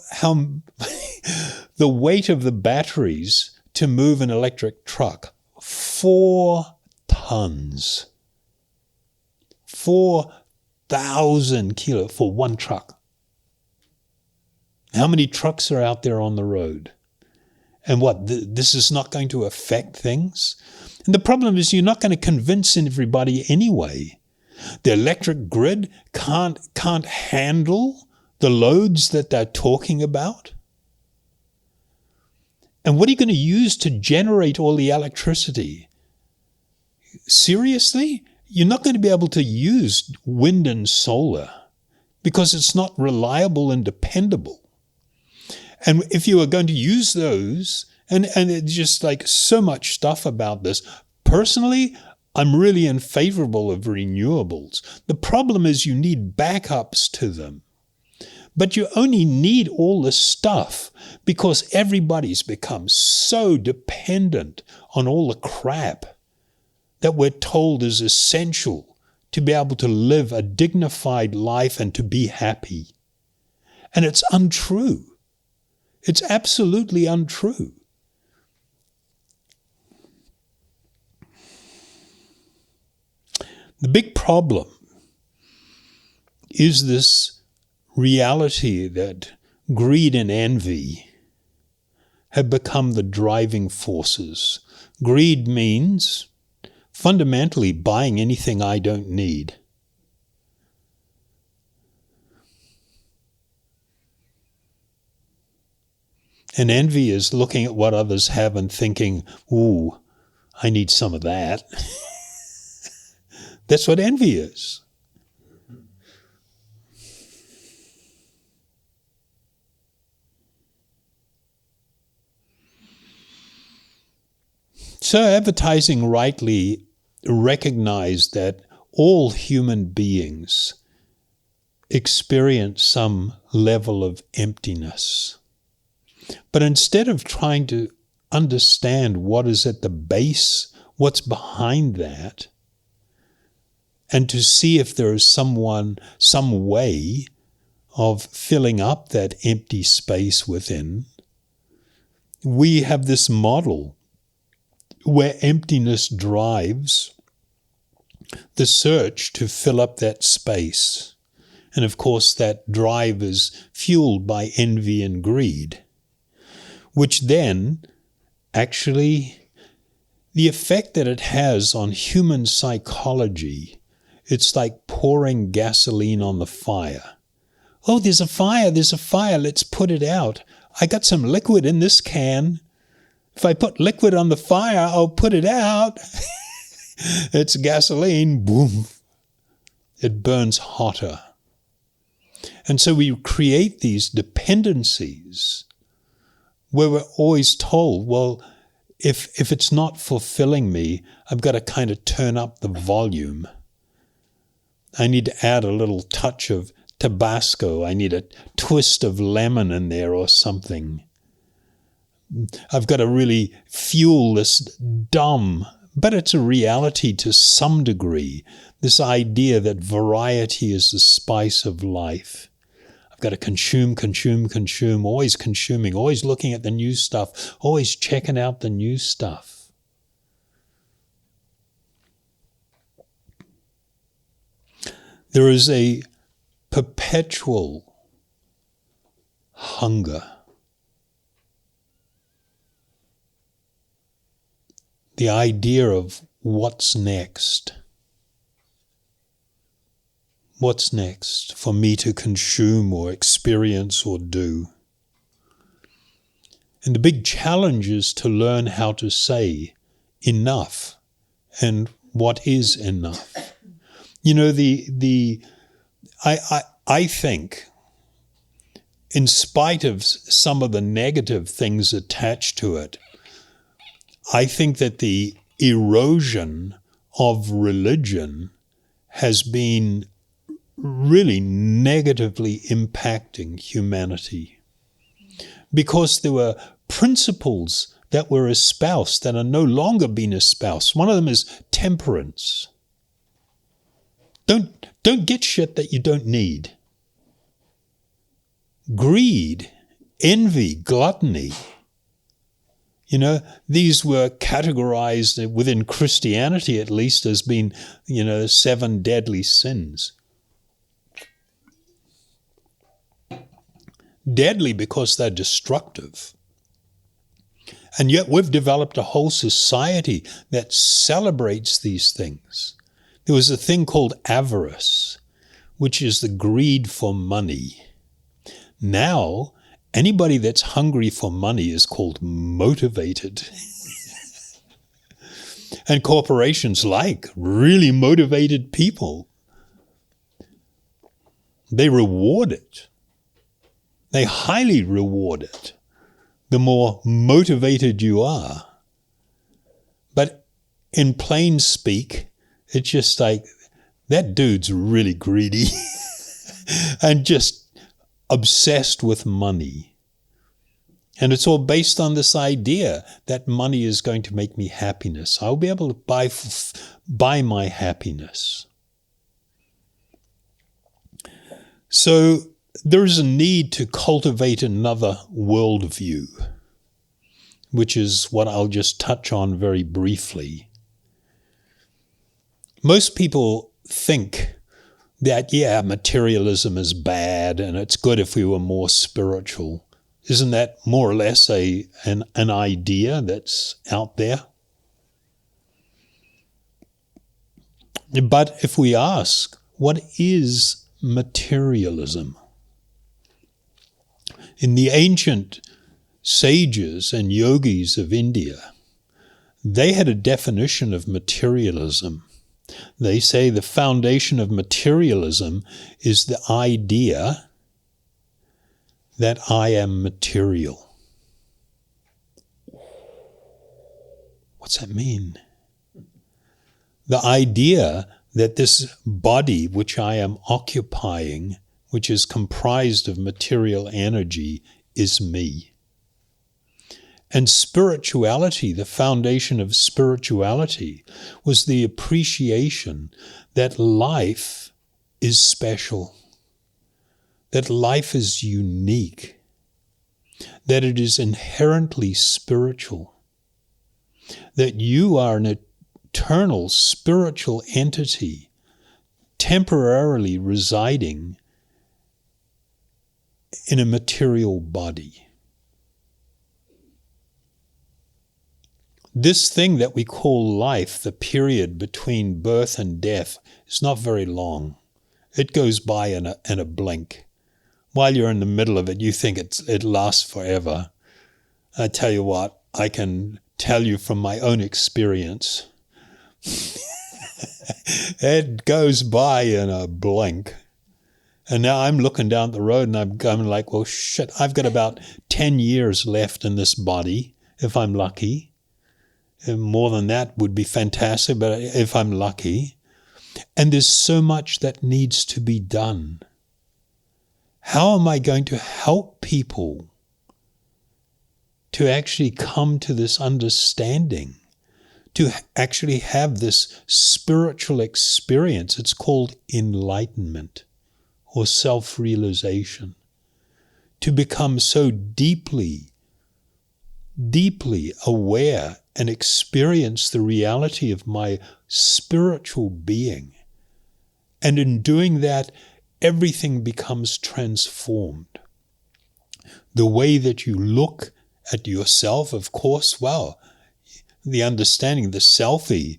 the weight of the batteries to move an electric truck? 4 tons. 4,000 kilos for one truck. How many trucks are out there on the road? And what, this is not going to affect things? And the problem is you're not going to convince everybody anyway. The electric grid can't handle the loads that they're talking about. And what are you going to use to generate all the electricity? Seriously? You're not going to be able to use wind and solar because it's not reliable and dependable. And if you are going to use those, and it's just like so much stuff about this. Personally, I'm really in favorable of renewables. The problem is you need backups to them. But you only need all this stuff because everybody's become so dependent on all the crap that we're told is essential to be able to live a dignified life and to be happy. And it's untrue. It's absolutely untrue. The big problem is this reality that greed and envy have become the driving forces. Greed means fundamentally buying anything I don't need. And envy is looking at what others have and thinking, ooh, I need some of that. That's what envy is. So advertising rightly recognized that all human beings experience some level of emptiness. But instead of trying to understand what is at the base, what's behind that, and to see if there is some way of filling up that empty space within, we have this model where emptiness drives the search to fill up that space. And of course, that drive is fueled by envy and greed, which then actually, the effect that it has on human psychology, it's like pouring gasoline on the fire. Oh, there's a fire, let's put it out. I got some liquid in this can. If I put liquid on the fire, I'll put it out. It's gasoline, boom. It burns hotter. And so we create these dependencies where we're always told, well, if it's not fulfilling me, I've got to kind of turn up the volume. I need to add a little touch of Tabasco. I need a twist of lemon in there or something. I've got to really fuel this dumb, but it's a reality to some degree, this idea that variety is the spice of life. I've got to consume, always consuming, always looking at the new stuff, always checking out the new stuff. There is a perpetual hunger. The idea of what's next. What's next for me to consume or experience or do? And the big challenge is to learn how to say enough and what is enough. You know, I think, in spite of some of the negative things attached to it, I think that the erosion of religion has been really negatively impacting humanity, because there were principles that were espoused that are no longer being espoused. One of them is temperance. Don't get shit that you don't need. Greed, envy, gluttony. You know, these were categorized within Christianity, at least, as being, 7 deadly sins. Deadly because they're destructive. And yet we've developed a whole society that celebrates these things. There was a thing called avarice, which is the greed for money. Now, anybody that's hungry for money is called motivated. And corporations like really motivated people. They reward it. They highly reward it, the more motivated you are. But in plain speak, it's just like, that dude's really greedy and just obsessed with money. And it's all based on this idea that money is going to make me happiness. I'll be able to buy my happiness. So there is a need to cultivate another worldview, which is what I'll just touch on very briefly. Most people think that, materialism is bad and it's good if we were more spiritual. Isn't that more or less an idea that's out there? But if we ask, what is materialism? In the ancient sages and yogis of India, they had a definition of materialism. They say the foundation of materialism is the idea that I am material. What's that mean? The idea that this body which I am occupying, which is comprised of material energy, is me. And spirituality, the foundation of spirituality, was the appreciation that life is special, that life is unique, that it is inherently spiritual, that you are an eternal spiritual entity temporarily residing in a material body. This thing that we call life, the period between birth and death, is not very long. It goes by in a blink. While you're in the middle of it, you think it lasts forever. I tell you what, I can tell you from my own experience, it goes by in a blink. And now I'm looking down the road and I'm like, well, shit, I've got about 10 years left in this body, if I'm lucky. And more than that would be fantastic, but if I'm lucky. And there's so much that needs to be done. How am I going to help people to actually come to this understanding, to actually have this spiritual experience? It's called enlightenment or self-realization. To become so deeply aware and experience the reality of my spiritual being. And in doing that, everything becomes transformed. The way that you look at yourself, of course, well, the understanding, the selfie,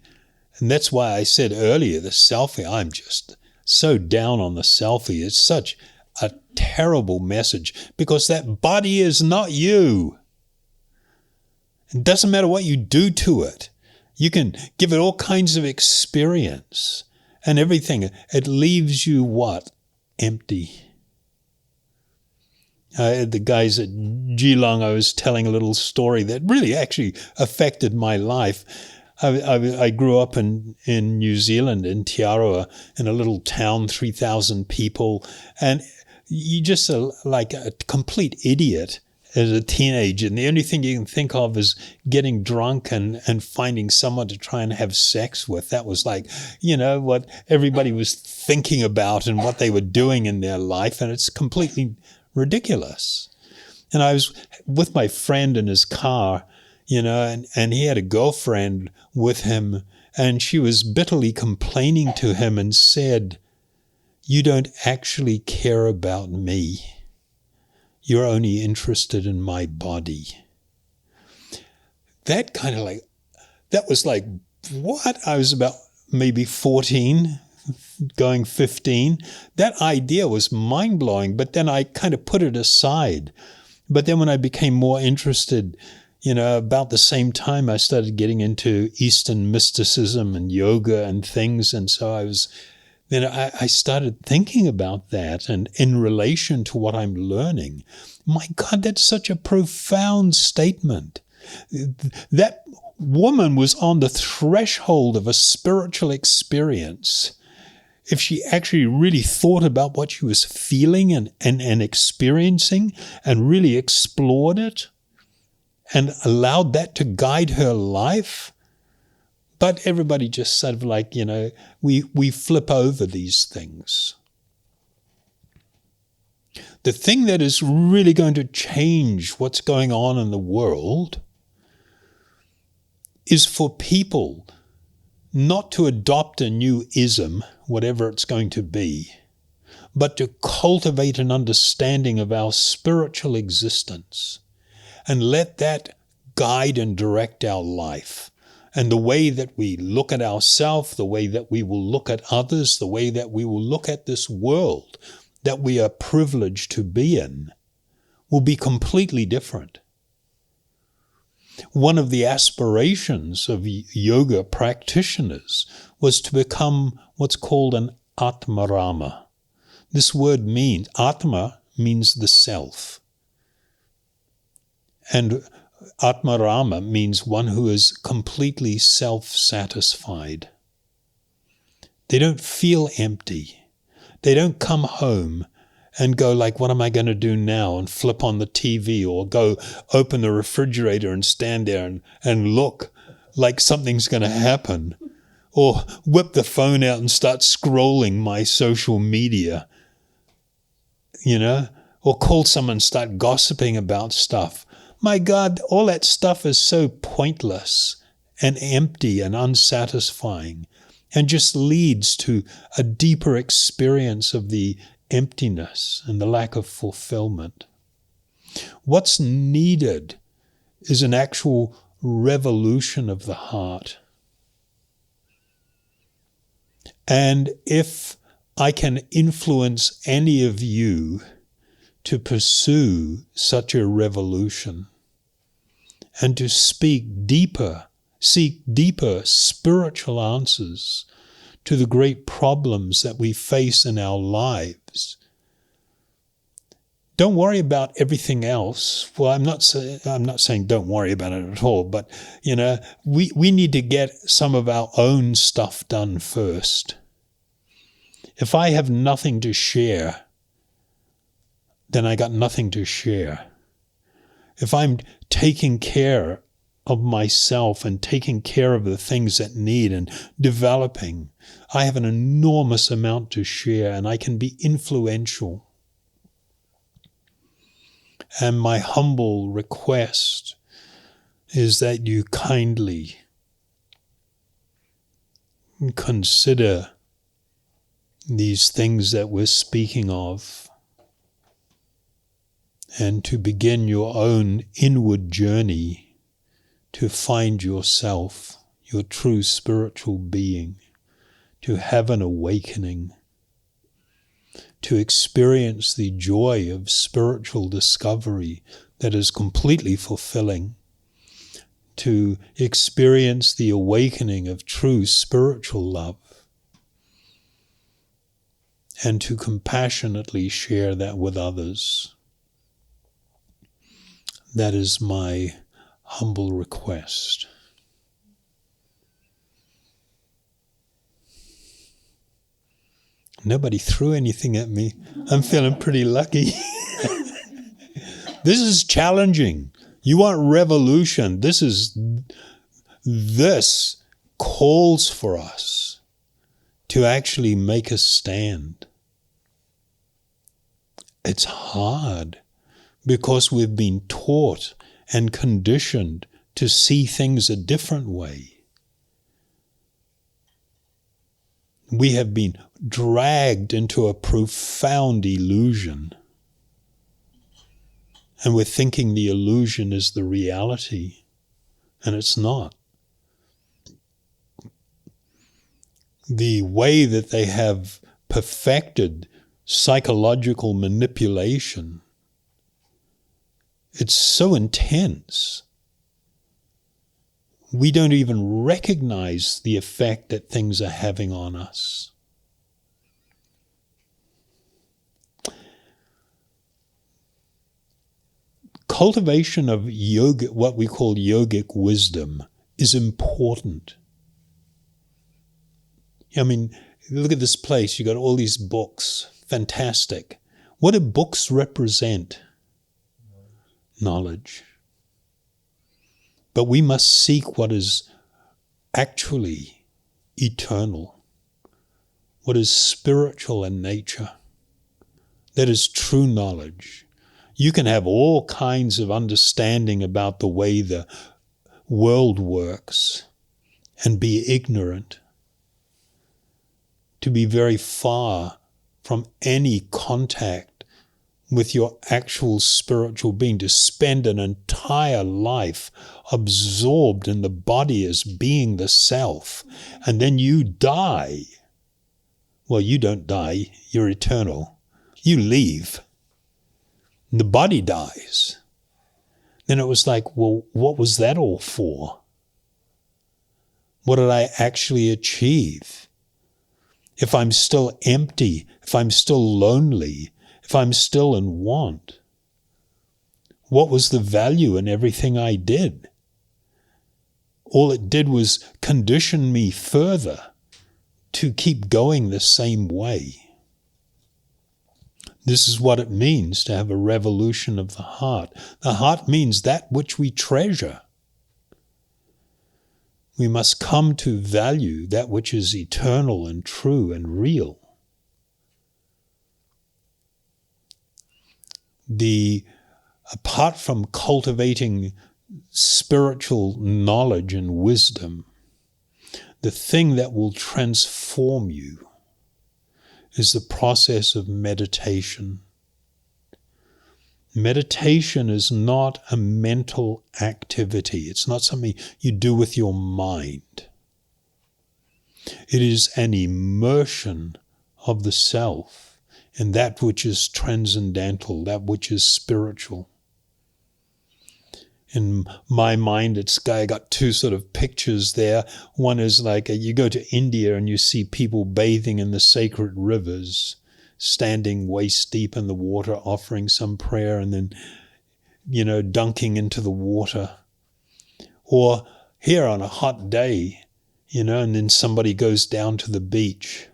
and that's why I said earlier, the selfie, I'm just so down on the selfie. It's such a terrible message because that body is not you. It doesn't matter what you do to it. You can give it all kinds of experience and everything. It leaves you what? Empty. The guys at Geelong, I was telling a little story that really actually affected my life. I grew up in New Zealand, in Te Aroha, in a little town, 3,000 people, and you just like a complete idiot as a teenager, and the only thing you can think of is getting drunk and finding someone to try and have sex with. That was like, what everybody was thinking about and what they were doing in their life, and it's completely ridiculous. And I was with my friend in his car, and he had a girlfriend with him, and she was bitterly complaining to him and said, "You don't actually care about me. You're only interested in my body." That was like, what? I was about maybe 14, going 15. That idea was mind-blowing, but then I kind of put it aside. But then when I became more interested, about the same time I started getting into Eastern mysticism and yoga and things, and so I started thinking about that, and in relation to what I'm learning. My God, that's such a profound statement. That woman was on the threshold of a spiritual experience. If she actually really thought about what she was feeling and experiencing and really explored it and allowed that to guide her life. But everybody just sort of like, we flip over these things. The thing that is really going to change what's going on in the world is for people not to adopt a new ism, whatever it's going to be, but to cultivate an understanding of our spiritual existence and let that guide and direct our life. And the way that we look at ourselves, the way that we will look at others, the way that we will look at this world that we are privileged to be in will be completely different. One of the aspirations of yoga practitioners was to become what's called an Atmarama. This word means, Atma means the self. And Atmarama means one who is completely self-satisfied. They don't feel empty. They don't come home and go like, what am I going to do now? And flip on the TV or go open the refrigerator and stand there and look like something's going to happen. Or whip the phone out and start scrolling my social media, or call someone and start gossiping about stuff. My God, all that stuff is so pointless and empty and unsatisfying and just leads to a deeper experience of the emptiness and the lack of fulfillment. What's needed is an actual revolution of the heart. And if I can influence any of you to pursue such a revolution and to seek deeper spiritual answers to the great problems that we face in our lives, don't worry about everything else. Well, I'm not saying don't worry about it at all, but we need to get some of our own stuff done first. If I have nothing to share, then I got nothing to share. If I'm taking care of myself and taking care of the things that need and developing, I have an enormous amount to share and I can be influential. And my humble request is that you kindly consider these things that we're speaking of and to begin your own inward journey to find yourself, your true spiritual being, to have an awakening, to experience the joy of spiritual discovery that is completely fulfilling, to experience the awakening of true spiritual love, and to compassionately share that with others. That is my humble request. Nobody threw anything at me. I'm feeling pretty lucky. This is challenging. You want revolution. This calls for us to actually make a stand. It's hard because we've been taught and conditioned to see things a different way. We have been dragged into a profound illusion. And we're thinking the illusion is the reality. And it's not. The way that they have perfected psychological manipulation, it's so intense. We don't even recognize the effect that things are having on us. Cultivation of yoga, what we call yogic wisdom, is important. I mean, look at this place. You got all these books. Fantastic. What do books represent? Knowledge. But we must seek what is actually eternal, what is spiritual in nature, that is true knowledge. You can have all kinds of understanding about the way the world works and be ignorant, to be very far from any contact with your actual spiritual being, to spend an entire life absorbed in the body as being the self, and then you die. Well, you don't die, you're eternal. You leave. The body dies. Then it was like, well, what was that all for? What did I actually achieve? If I'm still empty, if I'm still lonely, if I'm still in want, what was the value in everything I did? All it did was condition me further to keep going the same way. This is what it means to have a revolution of the heart. The heart means that which we treasure. We must come to value that which is eternal and true and real. Apart from cultivating spiritual knowledge and wisdom, the thing that will transform you is the process of meditation. Meditation is not a mental activity. It's not something you do with your mind. It is an immersion of the self in that which is transcendental, that which is spiritual. In my mind, I got two sort of pictures there. One is like you go to India and you see people bathing in the sacred rivers, standing waist deep in the water, offering some prayer and then, dunking into the water. Or here on a hot day, and then somebody goes down to the beach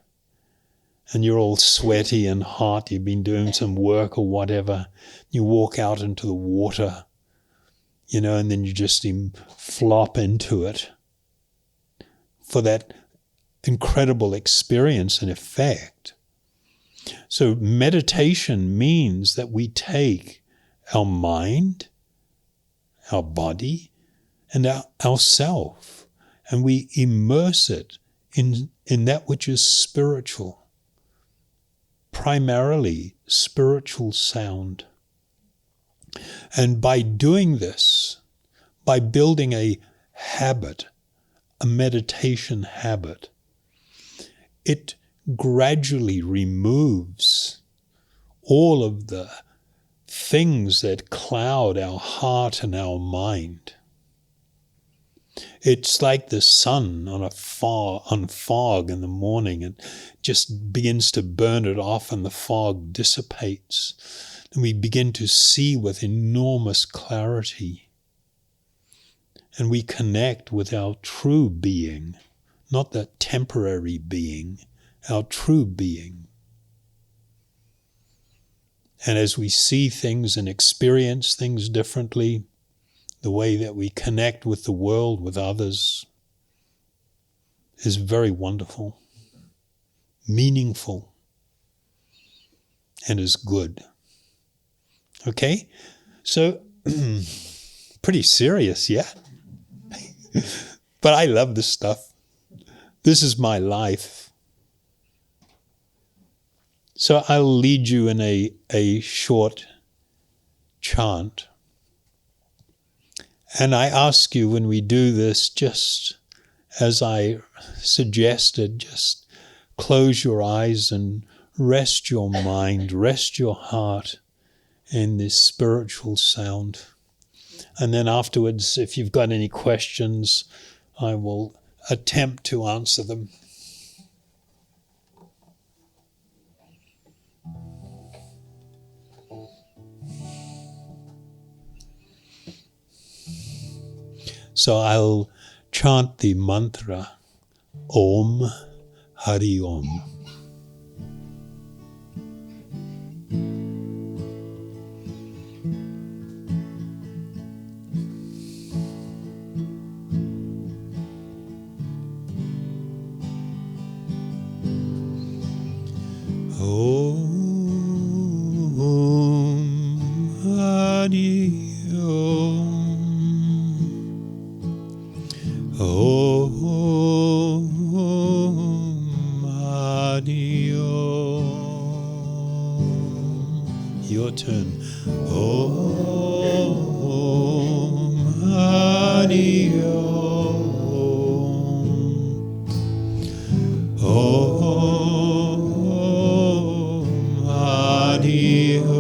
and you're all sweaty and hot. You've been doing some work or whatever. You walk out into the water, and then you just flop into it for that incredible experience and effect. So meditation means that we take our mind, our body, and our self, and we immerse it in that which is spiritual, primarily spiritual sound. And by doing this, by building a habit, a meditation habit, it gradually removes all of the things that cloud our heart and our mind. It's like the sun on fog in the morning. It just begins to burn it off and the fog dissipates. And we begin to see with enormous clarity. And we connect with our true being, not the temporary being, our true being. And as we see things and experience things differently, the way that we connect with the world, with others, is very wonderful, meaningful, and is good. Okay? So, pretty serious, yeah? But I love this stuff. This is my life. So I'll lead you in a short chant. And I ask you when we do this, just as I suggested, just close your eyes and rest your mind, rest your heart in this spiritual sound. And then afterwards, if you've got any questions, I will attempt to answer them. So I'll chant the mantra, Om Hari Om. Your turn. Om Hari Om. Om Hari Om.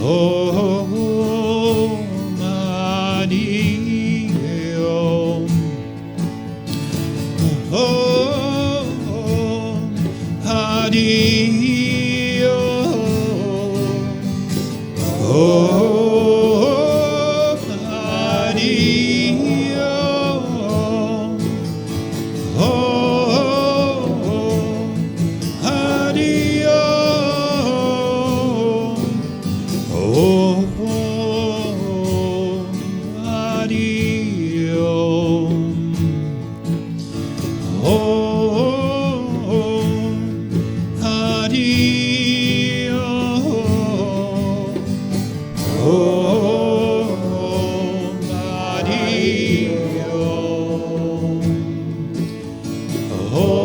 Om Hari Om. Om Hari Om. Om Hari Om. Om Hari Om. Om Hari Om. Om Hari Om. Om Hari Om. Om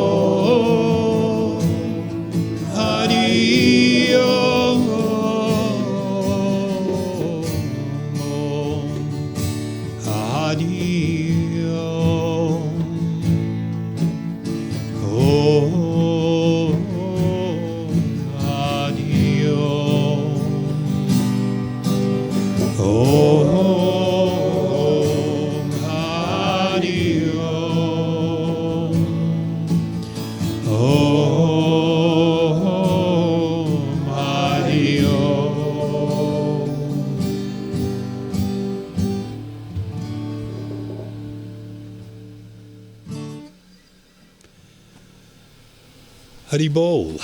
Hari Om. Hari Om. Om Hari Om. Om Hari Om. Om Hari Om. Hari Bol.